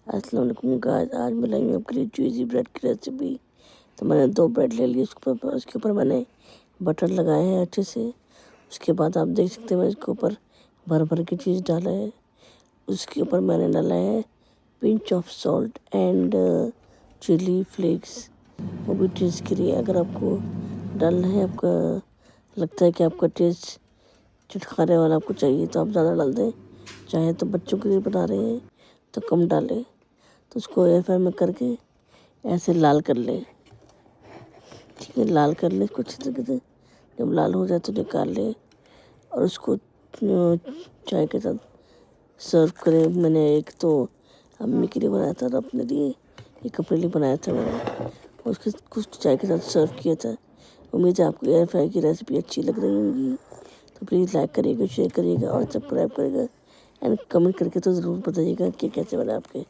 अस्सलाम वालेकुम गाइस, आज मैं लाई हूँ आपके लिए चीज़ी ब्रेड की रेसिपी। तो मैंने 2 ब्रेड ले लिए, उसके ऊपर मैंने बटर लगाया है अच्छे से। उसके बाद आप देख सकते हैं मैं इसके ऊपर भर भर के चीज़ डाला है। उसके ऊपर मैंने डाला है pinch of salt and chilli flakes, वो भी टेस्ट के लिए। अगर आपको डालना है, आपका लगता है कि आपका टेस्ट चटखारे वाला आपको चाहिए तो आप ज़्यादा डाल दें, चाहे तो बच्चों के लिए बना रहे हैं तो कम डालें। तो उसको एयर फ्राई में करके ऐसे लाल कर ले, ठीक है। लाल कर ले इसको अच्छी तरीके से। जब लाल हो जाए तो निकाल ले और उसको चाय के साथ सर्व करें। मैंने एक तो अम्मी के लिए बनाया था और अपने लिए, एक अपने लिए बनाया था मैंने, उसके कुछ चाय के साथ सर्व किया था। उम्मीद है आपको एयर फ्राई की रेसिपी अच्छी लग रही होंगी। तो प्लीज़ लाइक करिएगा, शेयर करिएगा और सब्सक्राइब करिएगा एंड कमेंट करके तो ज़रूर बताइएगा कि कैसे बना आपके।